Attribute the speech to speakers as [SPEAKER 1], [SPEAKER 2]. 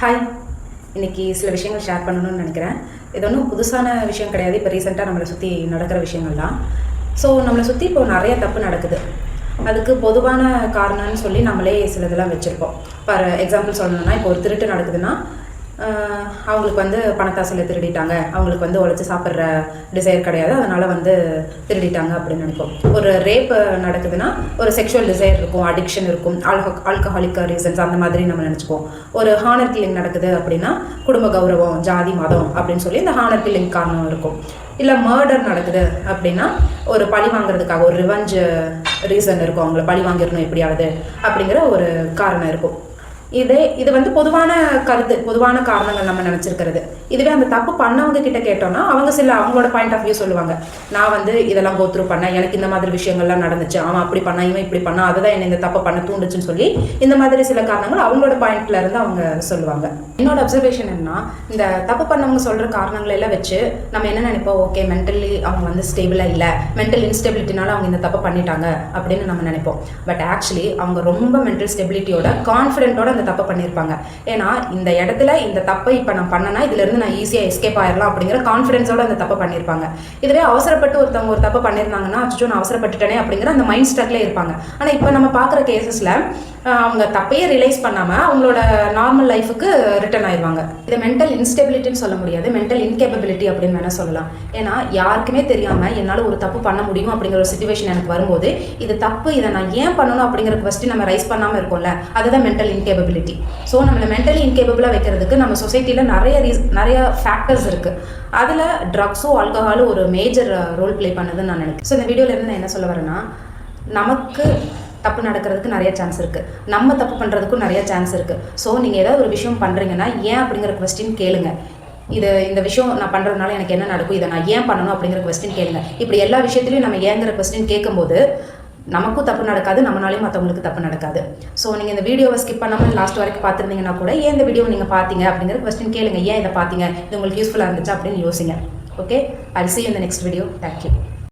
[SPEAKER 1] Hi, இன்றைக்கி சில விஷயங்கள் ஷேர் பண்ணணும்னு நினைக்கிறேன். இது ஒன்றும் புதுசான விஷயம் கிடையாது. இப்போ ரீசெண்டாக நம்மளை சுற்றி நடக்கிற விஷயங்கள் தான். ஸோ நம்மளை சுற்றி இப்போ நிறைய தப்பு நடக்குது. அதுக்கு பொதுவான காரணம்னு சொல்லி நம்மளே சில இதெல்லாம் வச்சுருப்போம். ஃபார் எக்ஸாம்பிள் சொல்லணும்னா, இப்போ ஒரு திருட்டு நடக்குதுன்னா அவங்களுக்கு பணத்தாசையில் திருடிட்டாங்க, அவங்களுக்கு உழைச்சி சாப்பிட்ற டிசைர் கிடையாது, அதனால் திருடிட்டாங்க அப்படின்னு நினைப்போம். ஒரு ரேப் நடக்குதுன்னா ஒரு செக்ஷுவல் டிசைர் இருக்கும், அடிக்ஷன் இருக்கும், ஆல்கஹாலிக் ரீசன்ஸ் அந்த மாதிரி நம்ம நினச்சிப்போம். ஒரு ஹானர் கில்லிங் நடக்குது அப்படின்னா குடும்ப கௌரவம், ஜாதி, மதம் அப்படின்னு சொல்லி இந்த ஹானர் கில்லிங் காரணம் இருக்கும். இல்லை மர்டர் நடக்குது அப்படின்னா ஒரு பழி வாங்குறதுக்காக ஒரு ரிவெஞ்ச் ரீசன் இருக்கும், அவங்கள பழி வாங்கிடணும் எப்படியாவது அப்படிங்கிற ஒரு காரணம் இருக்கும். இது பொதுவான கருத்து, பொதுவான காரணங்கள் நம்ம நினச்சிருக்கிறது. இதுவே அந்த தப்பு பண்ணவங்க கிட்ட கேட்டோம்னா அவங்க அவங்களோட பாயிண்ட் ஆஃப் வியூ சொல்லுவாங்க. நான் இதெல்லாம் கோத்ரூ பண்ணேன், எனக்கு இந்த மாதிரி விஷயங்கள்லாம் நடந்துச்சு, அவன் அப்படி பண்ணா, இவன் இப்படி பண்ணா, அதுதான் என்னை இந்த தப்பை பண்ண தூண்டுச்சுன்னு சொல்லி இந்த மாதிரி சில காரணங்கள் அவங்களோட பாயிண்ட்ல இருந்து அவங்க சொல்லுவாங்க. என்னோட அப்சர்வேஷன் என்னன்னா, இந்த தப்பு பண்ணவங்க சொல்ற காரணங்களை எல்லாம் வச்சு நம்ம என்ன நினைப்போம், ஓகே மென்டலி அவங்க ஸ்டேபிளா இல்லை, மென்டல் இன்ஸ்டெபிலிட்டினால அவங்க இந்த தப்பு பண்ணிட்டாங்க அப்படின்னு நம்ம நினைப்போம். பட் ஆக்சுவலி அவங்க ரொம்ப மென்டல் ஸ்டெபிலிட்டியோட, கான்ஃபிடென்ட்டோட அந்த தப்பை பண்ணியிருப்பாங்க. ஏன்னா இந்த இடத்துல இந்த தப்பை இப்போ நான் பண்ணனா இதுல இருந்து நான் ஈஸியாக எஸ்கேப் ஆயிடலாம் அப்படிங்கிற கான்ஃபிடென்ஸோட அந்த தப்பை பண்ணியிருப்பாங்க. இதுவே அவசரப்பட்டு ஒருத்தவங்க ஒரு தப்பை பண்ணியிருந்தாங்கன்னா, அச்சோ நான் அவசரப்பட்டுட்டேனே அப்படிங்கிற அந்த மைண்ட் ஸ்டக்லேயே இருப்பாங்க. ஆனால் இப்போ நம்ம பார்க்குற கேசஸில் அவங்க தப்பையே ரியலைஸ் பண்ணாமல் அவங்களோட நார்மல் லைஃபுக்கு ரிட்டர்ன் ஆயிடுவாங்க. இதை மென்டல் இன்ஸ்டெபிலிட்டின்னு சொல்ல முடியாது, மென்டல் இன்கேப்பபிலிட்டி அப்படின்னு வேணால் சொல்லலாம். ஏன்னா யாருக்குமே தெரியாமல் என்னால் ஒரு தப்பு பண்ண முடியும் அப்படிங்கிற ஒரு சிச்சுவேஷன் எனக்கு வரும்போது இது தப்பு, இதை நான் ஏன் பண்ணணும் அப்படிங்கிற கொஸ்டின் நம்ம ரைஸ் பண்ணாமல் இருக்கோம்ல, அதுதான் மென்டல் இன்கேப்பபிலிட்டி. ஸோ நம்மளை மென்டலி இன்கேப்பபிளாக வைக்கிறதுக்கு நம்ம சொசைட்டியில் நிறைய ஃபேக்டர்ஸ் இருக்குது. அதில் ட்ரக்ஸும் ஆல்கஹாலும் ஒரு மேஜர் ரோல் ப்ளே பண்ணுதுன்னு நான் நினைக்கிறேன். ஸோ இந்த வீடியோலேருந்து நான் என்ன சொல்ல வரேன்னா, நமக்கு தப்பு நடக்கிறதுக்கு நிறைய சான்ஸ் இருக்குது, நம்ம தப்பு பண்ணுறதுக்கும் நிறைய சான்ஸ் இருக்குது. ஸோ நீங்கள் ஏதாவது ஒரு விஷயம் பண்ணுறீங்கன்னா ஏன் அப்படிங்கிற கொஸ்டின் கேளுங்க. இந்த விஷயம் நான் பண்ணுறதுனால எனக்கு என்ன நடக்கும், இதை நான் ஏன் பண்ணணும் அப்படிங்கிற கொஸ்டின் கேளுங்க. இப்படி எல்லா விஷயத்துலையும் நம்ம ஏங்கிற கொஸ்டின் கேட்கும்போது நமக்கும் தப்பு நடக்காது, நம்மளாலையும் மற்றவங்களுக்கு தப்பு நடக்காது. ஸோ நீங்கள் இந்த வீடியோவை ஸ்கிப் பண்ணாமல் லாஸ்ட் வரைக்கும் பார்த்துருந்தீங்கன்னா கூட ஏன் இந்த வீடியோ நீங்கள் பார்த்தீங்க அப்படிங்கிற கொஸ்டின் கேளுங்க. ஏன் இதை பார்த்தீங்க, இது உங்களுக்கு யூஸ்ஃபுல்லாக இருந்துச்சு அப்படின்னு யோசிங்க. Okay, I'll see you in the next video. Thank you.